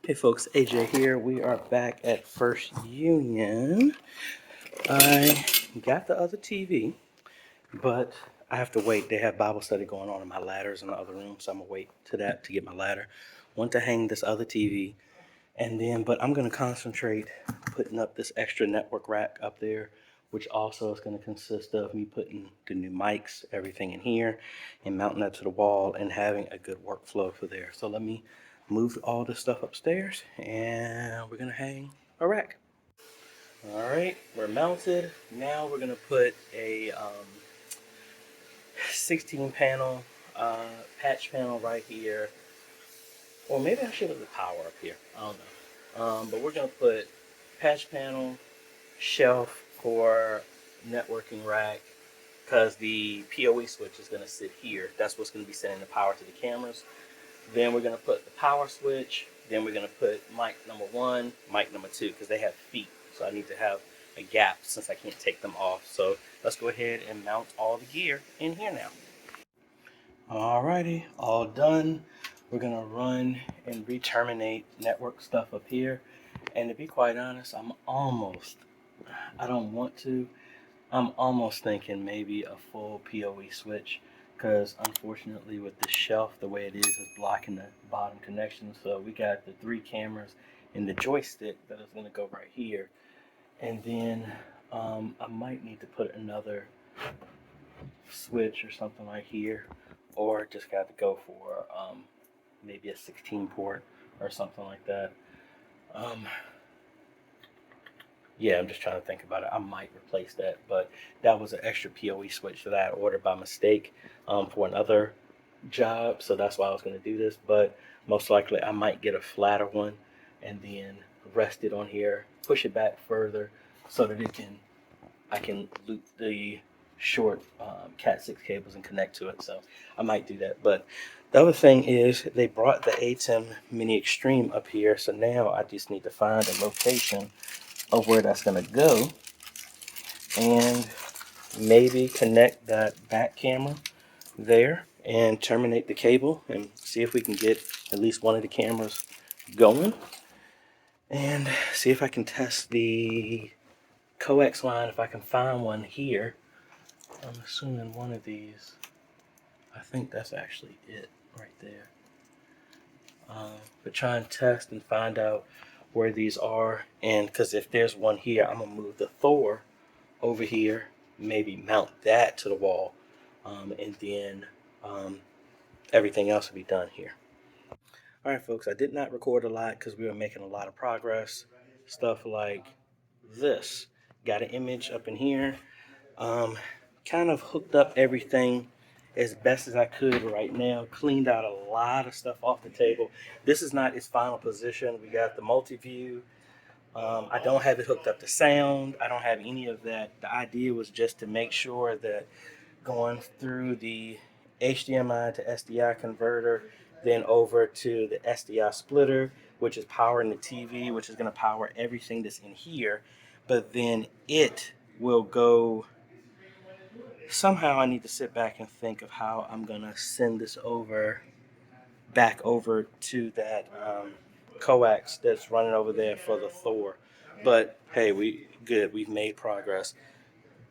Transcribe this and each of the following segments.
Hey folks, AJ here. We are back at First Union. I got the other TV, but I have to wait. They have Bible study going on in my ladders in the other room, so I'm gonna wait to that to get my ladder. Want to hang this other TV, but I'm gonna concentrate putting up this extra network rack up there, which also is gonna consist of me putting the new mics, everything in here, and mounting that to the wall and having a good workflow for there. So let me move all this stuff upstairs and we're gonna hang a rack. All right, we're mounted. Now we're gonna put a 16 panel patch panel right here, or maybe I should have the power up here. I don't know. But we're gonna put patch panel, shelf for networking rack, because the PoE switch is gonna sit here. That's what's gonna be sending the power to the cameras. Then we're gonna put the power switch. Then we're gonna put mic number 1, mic number 2, because they have feet. So I need to have a gap since I can't take them off. So let's go ahead and mount all the gear in here now. Alrighty, all done. We're gonna run and re-terminate network stuff up here. And to be quite honest, I don't want to. I'm almost thinking maybe a full PoE switch, because unfortunately with this shelf, the way it is blocking the bottom connection. So we got the 3 cameras and the joystick that is going to go right here. And then I might need to put another switch or something right here, or just got to go for maybe a 16 port or something like that. Yeah, I'm just trying to think about it. I might replace that, but that was an extra PoE switch that I had ordered by mistake for another job, so that's why I was going to do this. But most likely, I might get a flatter one and then rest it on here, push it back further, so that I can loop the short Cat6 cables and connect to it. So I might do that. But the other thing is they brought the ATEM Mini Extreme up here, so now I just need to find a location of where that's going to go and maybe connect that back camera there and terminate the cable and see if we can get at least one of the cameras going, and see if I can test the coax line if I can find one here. I'm assuming one of these, I think that's actually it right there. But try and test and find out where these are, and because if there's one here, I'm gonna move the Thor over here, maybe mount that to the wall, and then everything else will be done here. All right, folks, I did not record a lot because we were making a lot of progress. Stuff like this. Got an image up in here. Kind of hooked up everything as best as I could right now. Cleaned out a lot of stuff off the table. This is not its final position. We got the multi-view. I don't have it hooked up to sound. I don't have any of that. The idea was just to make sure that going through the HDMI to SDI converter, then over to the SDI splitter, which is powering the TV, which is going to power everything that's in here. But then it will go. Somehow I need to sit back and think of how I'm going to send this back over to that coax that's running over there for the Thor. But hey, we've made progress.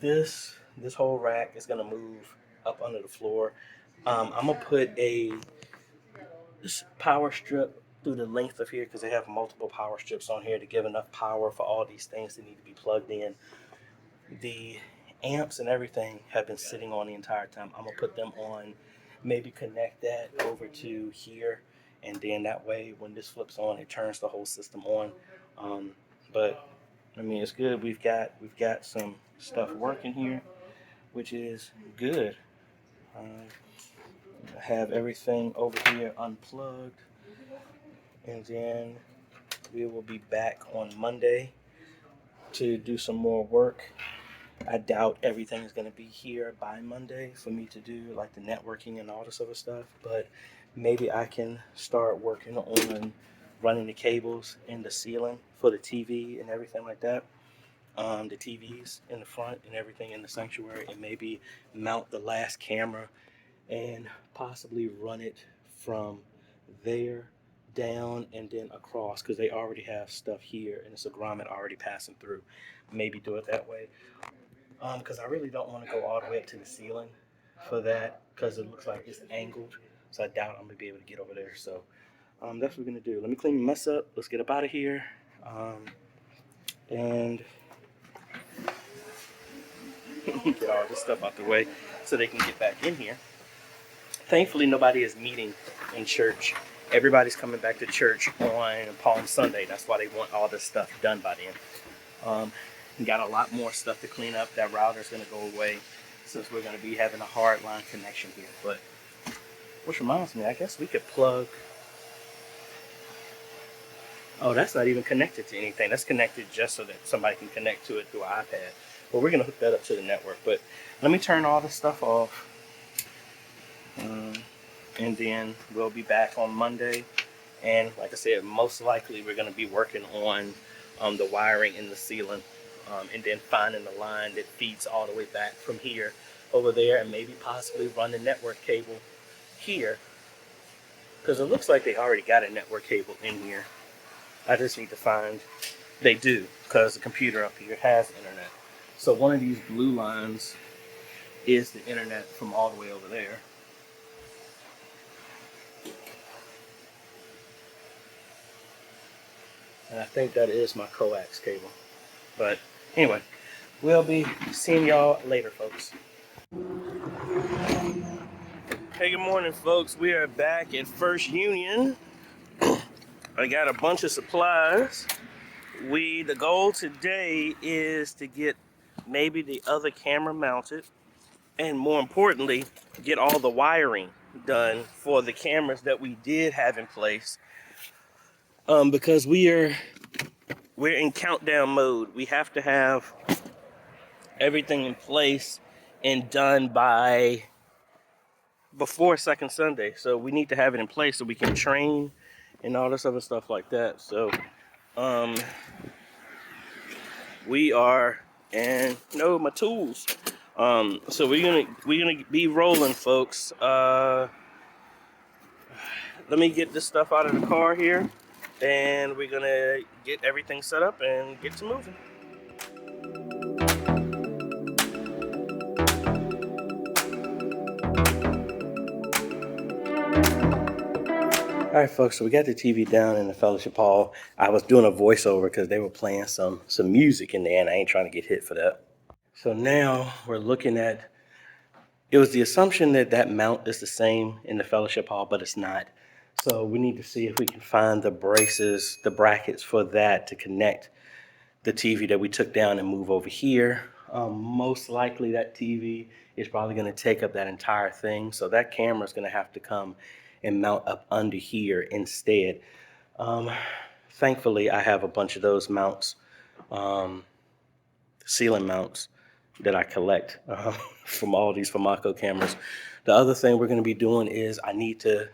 This whole rack is gonna move up under the floor. I'm gonna put a power strip through the length of here because they have multiple power strips on here to give enough power for all these things that need to be plugged in. The amps and everything have been sitting on the entire time. I'm gonna put them on, maybe connect that over to here, and then that way when this flips on, it turns the whole system on. But I mean, it's good. We've got some stuff working here, which is good. Have everything over here unplugged, and then we will be back on Monday to do some more work. I doubt everything is going to be here by Monday for me to do like the networking and all this other stuff, but maybe I can start working on running the cables in the ceiling for the TV and everything like that. The TVs in the front and everything in the sanctuary, and maybe mount the last camera and possibly run it from there down and then across, because they already have stuff here and it's a grommet already passing through. Maybe do it that way. Because I really don't want to go all the way up to the ceiling for that, because it looks like it's angled. So I doubt I'm gonna be able to get over there. So that's what we're gonna do. Let me clean my mess up. Let's get up out of here. And get all this stuff out the way so they can get back in here. Thankfully, nobody is meeting in church. Everybody's coming back to church on Palm Sunday. That's why they want all this stuff done by then. We got a lot more stuff to clean up. That router's going to go away since we're going to be having a hard line connection here. But which reminds me, I guess we could plug. Oh, that's not even connected to anything. That's connected just so that somebody can connect to it through an iPad. Well, we're going to hook that up to the network. But let me turn all this stuff off. And then we'll be back on Monday. And like I said, most likely we're going to be working on the wiring in the ceiling. And then finding the line that feeds all the way back from here over there, and maybe possibly run the network cable here, because it looks like they already got a network cable in here. I just need to find. They do, because the computer up here has internet. So one of these blue lines is the internet from all the way over there. And I think that is my coax cable. But anyway, we'll be seeing y'all later, folks. Hey, good morning, folks. We are back at First Union. I got a bunch of supplies. The goal today is to get maybe the other camera mounted, and more importantly, get all the wiring done for the cameras that we did have in place. Because we're in countdown mode. We have to have everything in place and done by before second Sunday. So we need to have it in place so we can train and all this other stuff like that. So we are, and no, my tools. So we're gonna be rolling, folks. Let me get this stuff out of the car here, and we're gonna get everything set up and get to moving. All right, folks, so we got the TV down in the fellowship hall. I was doing a voiceover because they were playing some music in there, and I ain't trying to get hit for that. So now we're looking at, it was the assumption that that mount is the same in the fellowship hall, but it's not. So we need to see if we can find the braces, the brackets for that to connect the TV that we took down and move over here. Most likely that TV is probably going to take up that entire thing. So that camera is going to have to come and mount up under here instead. Thankfully, I have a bunch of those mounts, ceiling mounts that I collect from all these Famaco cameras. The other thing we're going to be doing is I need to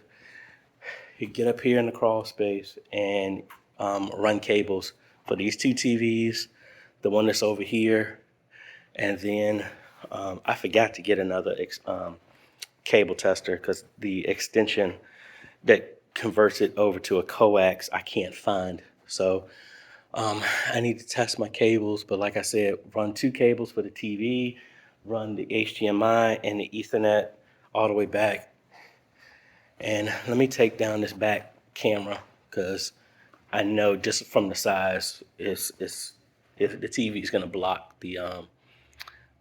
get up here in the crawl space and run cables for these two TVs, the one that's over here, and then I forgot to get another cable tester because the extension that converts it over to a coax I can't find. So I need to test my cables, but like I said, run two cables for the TV, run the HDMI and the Ethernet all the way back. And let me take down this back camera because I know just from the size, if the TV is going to block the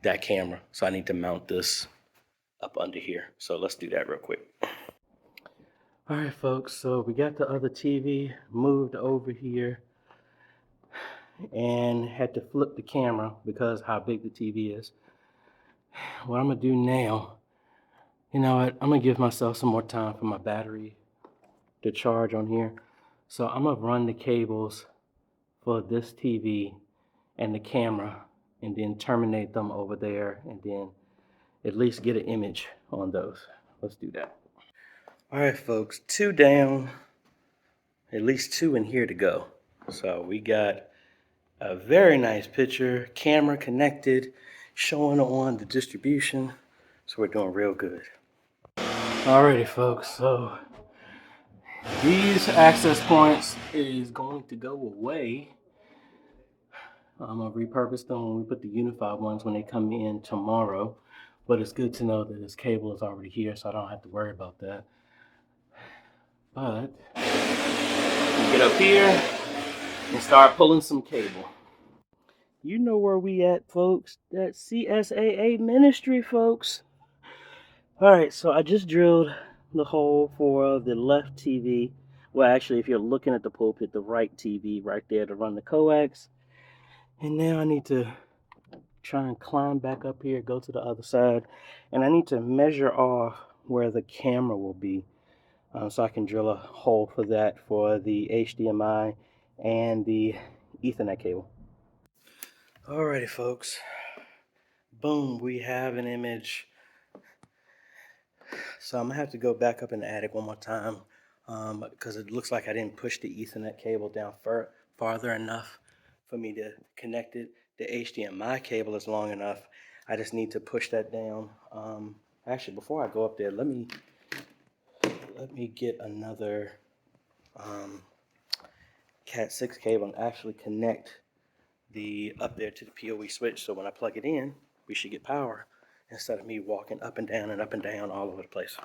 that camera. So I need to mount this up under here. So let's do that real quick. All right, folks, so we got the other TV moved over here and had to flip the camera because how big the TV is. What I'm gonna do now, you know what, I'm gonna give myself some more time for my battery to charge on here. So I'm gonna run the cables for this TV and the camera and then terminate them over there and then at least get an image on those. Let's do that. All right, folks, 2 down, at least 2 in here to go. So we got a very nice picture, camera connected, showing on the distribution. So we're doing real good. Alrighty, folks, so These access points is going to go away. I'm gonna repurpose them when we put the unified ones when they come in tomorrow. But it's good to know that this cable is already here, so I don't have to worry about that. But get up here and start pulling some cable. You know where we at, folks. That CSAA ministry, folks. All right, so I just drilled the hole for the left TV. Well, actually, if you're looking at the pulpit, the right TV right there to run the coax. And now I need to try and climb back up here, go to the other side, and I need to measure off where the camera will be, so I can drill a hole for that for the HDMI and the Ethernet cable. Alrighty, folks. Boom, we have an image. So I'm gonna have to go back up in the attic one more time, because it looks like I didn't push the Ethernet cable down farther enough for me to connect it. The HDMI cable is long enough. I just need to push that down. Actually, before I go up there, let me get another Cat 6 cable and actually connect the up there to the PoE switch. So when I plug it in, we should get power instead of me walking up and down all over the place.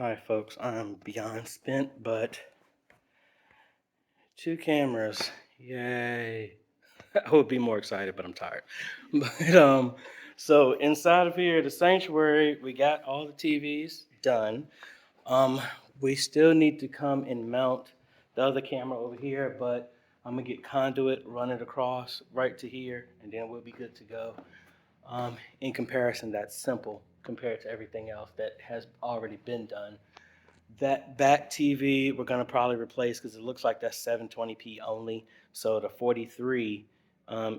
All right, folks, I'm beyond spent, but 2 cameras, yay. I would be more excited, but I'm tired. But so inside of here, the sanctuary, we got all the TVs done. We still need to come and mount the other camera over here, but I'm gonna get conduit, run it across right to here, and then we'll be good to go. In comparison, that's simple compared to everything else that has already been done. That back TV we're gonna probably replace because it looks like that's 720p only. So the 43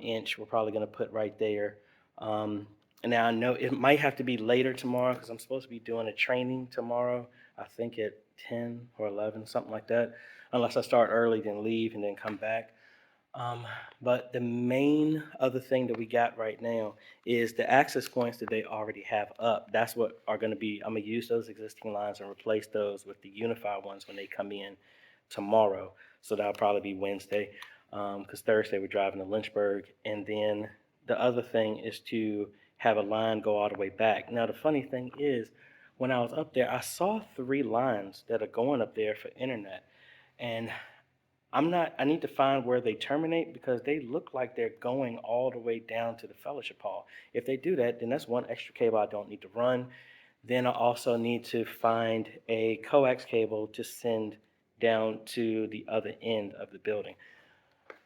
inch we're probably gonna put right there. And now I know it might have to be later tomorrow because I'm supposed to be doing a training tomorrow. I think at 10 or 11, something like that. Unless I start early, then leave and then come back. But the main other thing that we got right now is the access points that they already have up. That's what are going to be, I'm going to use those existing lines and replace those with the unified ones when they come in tomorrow. So that'll probably be Wednesday, because Thursday we're driving to Lynchburg. And then the other thing is to have a line go all the way back. Now, the funny thing is, when I was up there, I saw 3 lines that are going up there for internet. And I need to find where they terminate because they look like they're going all the way down to the fellowship hall. If they do that, then that's one extra cable I don't need to run. Then I also need to find a coax cable to send down to the other end of the building.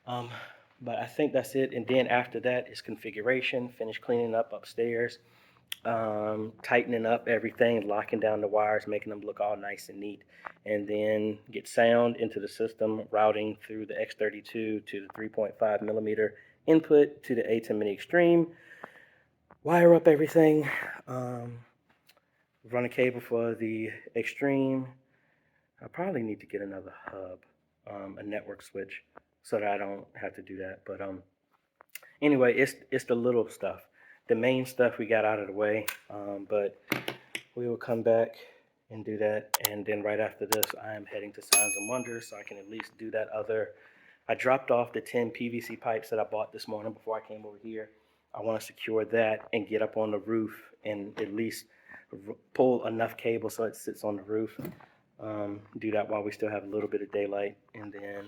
But I think that's it. And then after that is configuration, finish cleaning up upstairs, tightening up everything, locking down the wires, making them look all nice and neat, and then get sound into the system, routing through the X32 to the 3.5 millimeter input to the A10 Mini Extreme, wire up everything, run a cable for the Extreme. I probably need to get another hub, a network switch, so that I don't have to do that. But anyway, it's the little stuff. The main stuff we got out of the way, but we will come back and do that. And then right after this, I am heading to Signs and Wonders, so I can at least do that other. I dropped off the 10 PVC pipes that I bought this morning before I came over here. I want to secure that and get up on the roof and at least pull enough cable so it sits on the roof. Do that while we still have a little bit of daylight, and then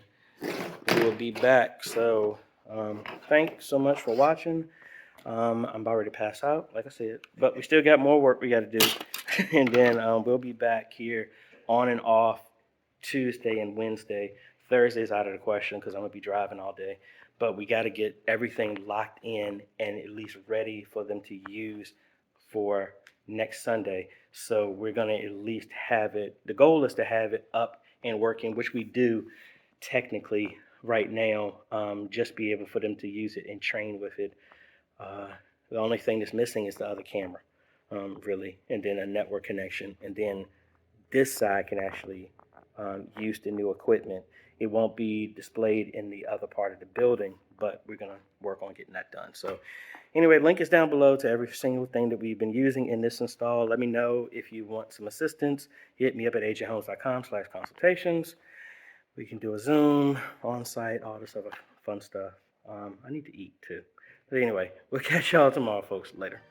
we'll be back. So thanks so much for watching. I'm about ready to pass out, like I said, but we still got more work we got to do. And then we'll be back here on and off Tuesday and Wednesday. Thursday's out of the question because I'm going to be driving all day. But we got to get everything locked in and at least ready for them to use for next Sunday. So we're going to at least have it. The goal is to have it up and working, which we do technically right now, just be able for them to use it and train with it. The only thing that's missing is the other camera, really, and then a network connection. And then this side can actually use the new equipment. It won't be displayed in the other part of the building, but we're going to work on getting that done. So anyway, link is down below to every single thing that we've been using in this install. Let me know if you want some assistance. Hit me up at ajhomes.com/consultations. We can do a Zoom, on-site, all this other fun stuff. I need to eat too. But anyway, we'll catch y'all tomorrow, folks. Later.